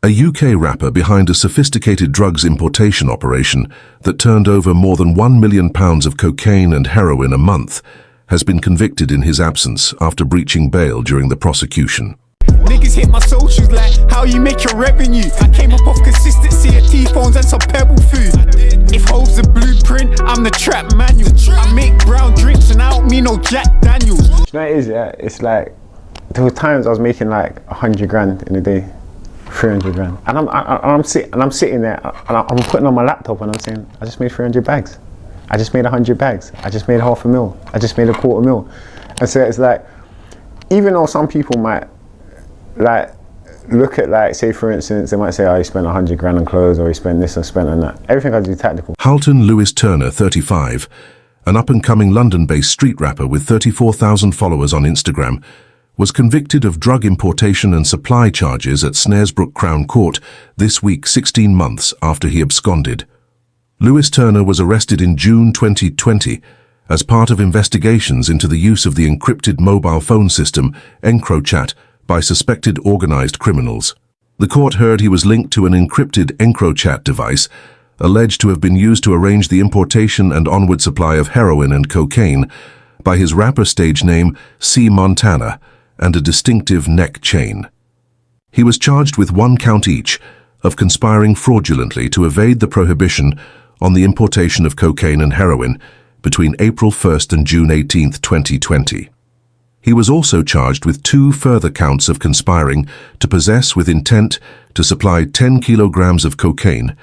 A UK rapper behind a sophisticated drugs importation operation that turned over more than £1 million of cocaine and heroin a month has been convicted in his absence after breaching bail during the prosecution. Niggas hit my socials like, how you make your revenue? I came up off consistency of T-phones and some pebble food. If hoes the blueprint, I'm the trap manual. I make brown drinks and I don't mean no Jack Daniels. You know what it is, yeah? It's like, there were times I was making like 100 grand in a day, 300 grand. And I'm sitting there and I'm putting on my laptop and I'm saying, I just made 300 bags. I just made 100 bags. I just made $500,000. I just made $250,000. And so it's like, even though some people might like look at, like, say for instance, they might say, oh, you spent 100 grand on clothes, or you spent this or spent on that. Everything I do tactical. Halton Lewis Turner, 35, an up-and-coming London-based street rapper with 34,000 followers on Instagram, was convicted of drug importation and supply charges at Snaresbrook Crown Court this week, 16 months after he absconded. Lewis Turner was arrested in June 2020 as part of investigations into the use of the encrypted mobile phone system EncroChat by suspected organized criminals. The court heard he was linked to an encrypted EncroChat device alleged to have been used to arrange the importation and onward supply of heroin and cocaine by his rapper stage name C. Montana and a distinctive neck chain. He was charged with 1 count each of conspiring fraudulently to evade the prohibition on the importation of cocaine and heroin between April 1st and June 18th, 2020. He was also charged with 2 further counts of conspiring to possess with intent to supply 10 kilograms of cocaine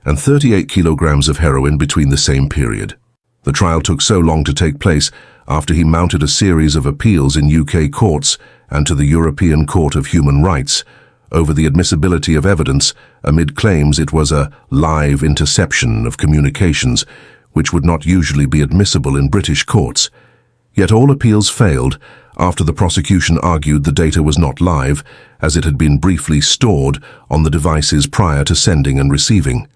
and 38 kilograms of heroin between the same period. The trial took so long to take place after he mounted a series of appeals in UK courts and to the European Court of Human Rights over the admissibility of evidence amid claims it was a live interception of communications which would not usually be admissible in British courts. Yet all appeals failed after the prosecution argued the data was not live, as it had been briefly stored on the devices prior to sending and receiving.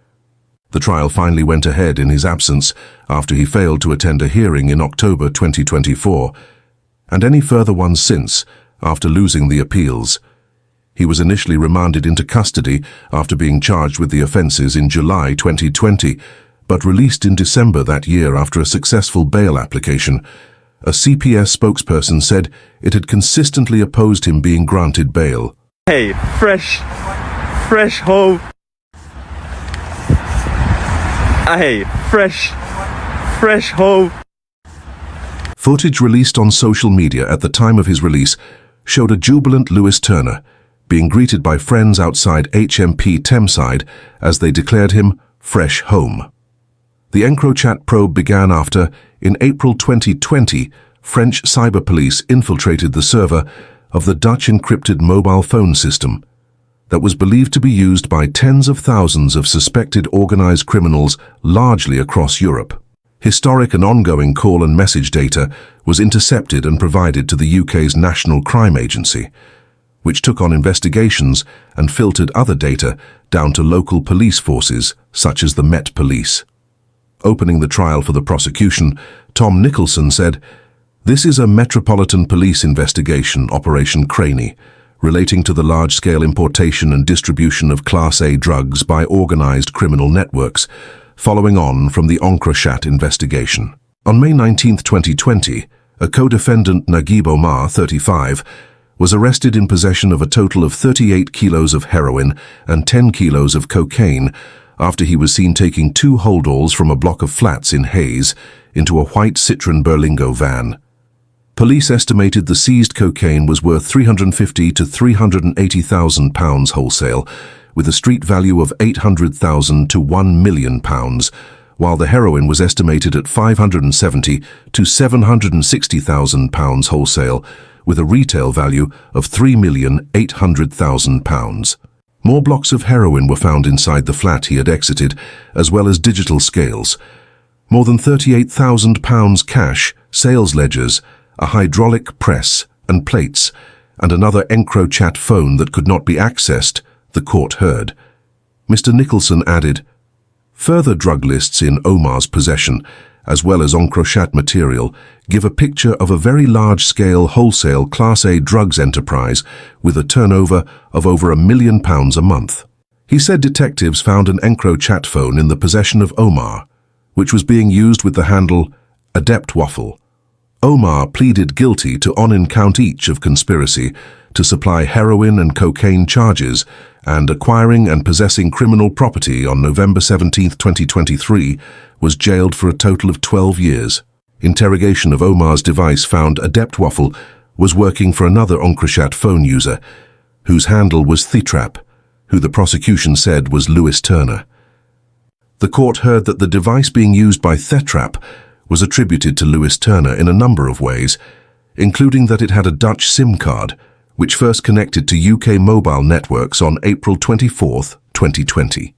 The trial finally went ahead in his absence after he failed to attend a hearing in October 2024, and any further ones since, after losing the appeals. He was initially remanded into custody after being charged with the offences in July 2020, but released in December that year after a successful bail application. A CPS spokesperson said it had consistently opposed him being granted bail. Hey, fresh hope. Hey, fresh hope. Footage released on social media at the time of his release showed a jubilant Lewis Turner being greeted by friends outside HMP Thameside as they declared him fresh home. The EncroChat probe began after, in April 2020, French cyber police infiltrated the server of the Dutch encrypted mobile phone system that was believed to be used by tens of thousands of suspected organized criminals largely across Europe. Historic and ongoing call and message data was intercepted and provided to the UK's National Crime Agency, which took on investigations and filtered other data down to local police forces such as the Met Police. Opening the trial for the prosecution, Tom Nicholson said, "This is a Metropolitan Police investigation, Operation Craney, relating to the large-scale importation and distribution of Class A drugs by organized criminal networks, following on from the EncroChat investigation." On May 19, 2020, a co-defendant Naguib Omar, 35, was arrested in possession of a total of 38 kilos of heroin and 10 kilos of cocaine after he was seen taking 2 holdalls from a block of flats in Hayes into a white Citroën Berlingo van. Police estimated the seized cocaine was worth £350,000 to £380,000 wholesale, with a street value of £800,000 to £1 million, while the heroin was estimated at £570,000 to £760,000 wholesale, with a retail value of £3,800,000. More blocks of heroin were found inside the flat he had exited, as well as digital scales. More than £38,000 cash, sales ledgers, a hydraulic press and plates, and another EncroChat phone that could not be accessed, the court heard. Mr. Nicholson added, "Further drug lists in Omar's possession, as well as EncroChat material, give a picture of a very large-scale wholesale Class A drugs enterprise with a turnover of over £1 million a month." He said detectives found an EncroChat phone in the possession of Omar, which was being used with the handle Adept Waffle. Omar pleaded guilty to on count each of conspiracy to supply heroin and cocaine charges and acquiring and possessing criminal property on November 17, 2023, was jailed for a total of 12 years. Interrogation of Omar's device found Adept Waffle was working for another EncroChat phone user, whose handle was Thetrap, who the prosecution said was Lewis Turner. The court heard that the device being used by Thetrap was attributed to Lewis Turner in a number of ways, including that it had a Dutch SIM card, which first connected to UK mobile networks on April 24, 2020.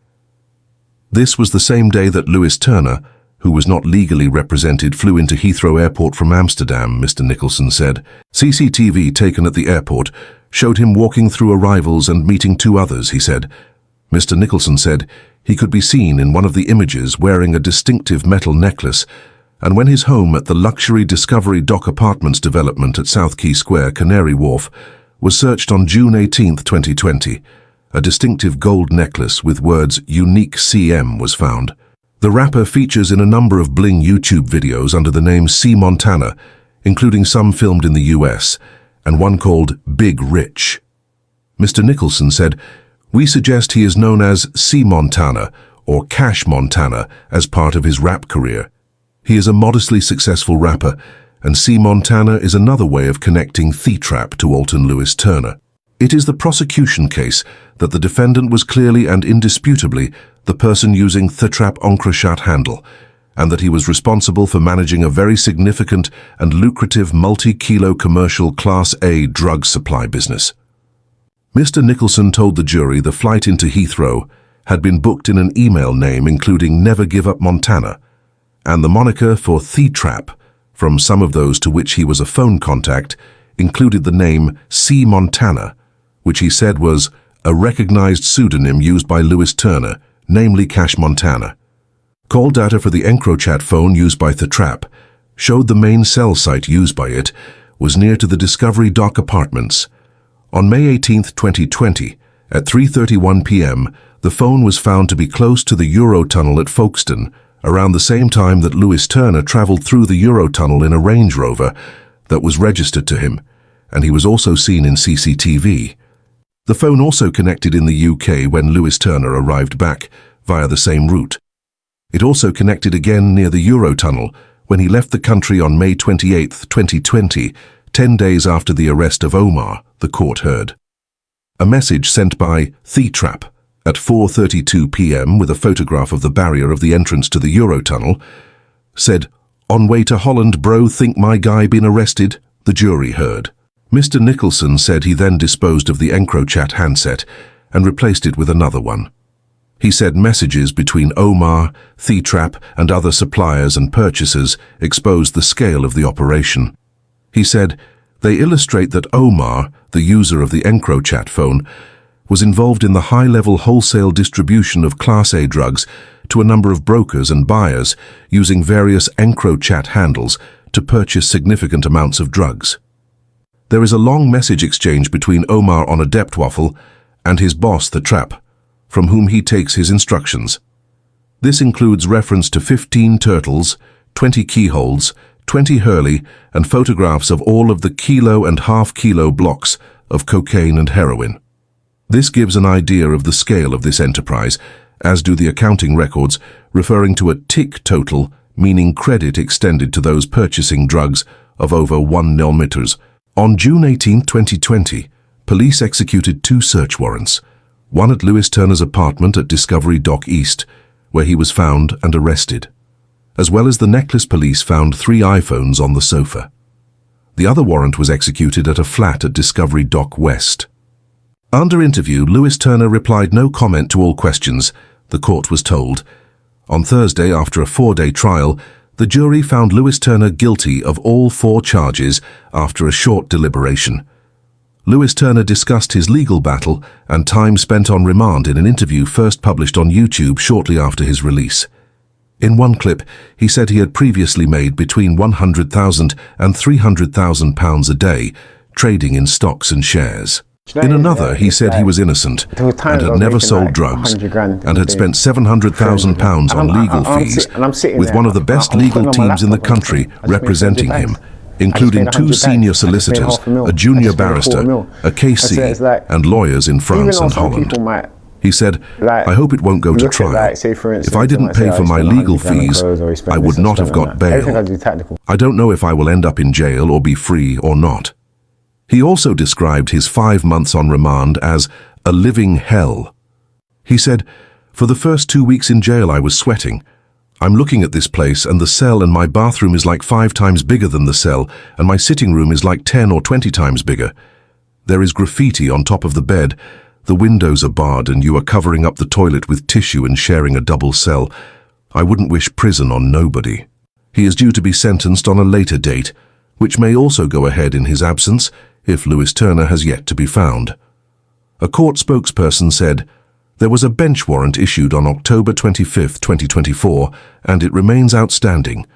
This was the same day that Lewis Turner, who was not legally represented, flew into Heathrow Airport from Amsterdam, Mr. Nicholson said. CCTV taken at the airport showed him walking through arrivals and meeting two others, he said. Mr. Nicholson said he could be seen in one of the images wearing a distinctive metal necklace, and when his home at the luxury Discovery Dock Apartments development at South Quay Square, Canary Wharf, was searched on June 18, 2020, a distinctive gold necklace with words Unique CM was found. The rapper features in a number of bling YouTube videos under the name C Montana, including some filmed in the US, and one called Big Rich. Mr. Nicholson said, "We suggest he is known as C Montana or Cash Montana as part of his rap career. He is a modestly successful rapper, and C Montana is another way of connecting Thetrap to Alton Lewis Turner. It is the prosecution case that the defendant was clearly and indisputably the person using Thetrap EncroChat handle, and that he was responsible for managing a very significant and lucrative multi-kilo commercial Class A drug supply business." Mr. Nicholson told the jury the flight into Heathrow had been booked in an email name including Never Give Up Montana, and the moniker for Thetrap, from some of those to which he was a phone contact, included the name C Montana, which he said was a recognized pseudonym used by Lewis Turner, namely Cash Montana. Call data for the EncroChat phone used by Thetrap showed the main cell site used by it was near to the Discovery Dock Apartments. On May 18, 2020, at 3:31 p.m., the phone was found to be close to the Eurotunnel at Folkestone, around the same time that Lewis Turner travelled through the Eurotunnel in a Range Rover that was registered to him, and he was also seen in CCTV. The phone also connected in the UK when Lewis Turner arrived back via the same route. It also connected again near the Eurotunnel when he left the country on May 28, 2020, 10 days after the arrest of Omar, the court heard. A message sent by Thetrap at 4:32 p.m. with a photograph of the barrier of the entrance to the Eurotunnel said, "On way to Holland, bro, think my guy been arrested?" the jury heard. Mr. Nicholson said he then disposed of the EncroChat handset and replaced it with another one. He said messages between Omar, Thetrap, and other suppliers and purchasers exposed the scale of the operation. He said, "They illustrate that Omar, the user of the EncroChat phone, was involved in the high-level wholesale distribution of Class A drugs to a number of brokers and buyers using various EncroChat handles to purchase significant amounts of drugs." There is a long message exchange between Omar on Adept Waffle and his boss, Thetrap, from whom he takes his instructions. This includes reference to 15 turtles, 20 keyholes, 20 Hurley, and photographs of all of the kilo and half-kilo blocks of cocaine and heroin. This gives an idea of the scale of this enterprise, as do the accounting records, referring to a tick total, meaning credit extended to those purchasing drugs, of over 1 millimeters. On June 18, 2020, police executed 2 search warrants, one at Lewis Turner's apartment at Discovery Dock East, where he was found and arrested. As well as the necklace, police found 3 iPhones on the sofa. The other warrant was executed at a flat at Discovery Dock West. Under interview, Lewis Turner replied no comment to all questions, the court was told. On Thursday, after a 4-day trial, the jury found Lewis Turner guilty of all 4 charges after a short deliberation. Lewis Turner discussed his legal battle and time spent on remand in an interview first published on YouTube shortly after his release. In one clip, he said he had previously made between £100,000 and £300,000 a day, trading in stocks and shares. In another, he said he was innocent there were times and I had was never making sold like drugs 100 grand in and a had day. spent £700,000 on legal fees with one of the best legal teams in the country representing him, including 2 senior solicitors, a junior barrister, a KC, and lawyers in France and Holland. He said, I hope it won't go to trial. If I didn't pay for my legal fees, I would not have got bail. I don't know if I will end up in jail or be free or not. He also described his 5 months on remand as a living hell. He said, for the first 2 weeks in jail I was sweating. I'm looking at this place and the cell and my bathroom is like 5 times bigger than the cell and my sitting room is like 10 or 20 times bigger. There is graffiti on top of the bed. The windows are barred and you are covering up the toilet with tissue and sharing a double cell. I wouldn't wish prison on nobody. He is due to be sentenced on a later date, which may also go ahead in his absence if Lewis Turner has yet to be found. A court spokesperson said, there was a bench warrant issued on October 25, 2024, and it remains outstanding.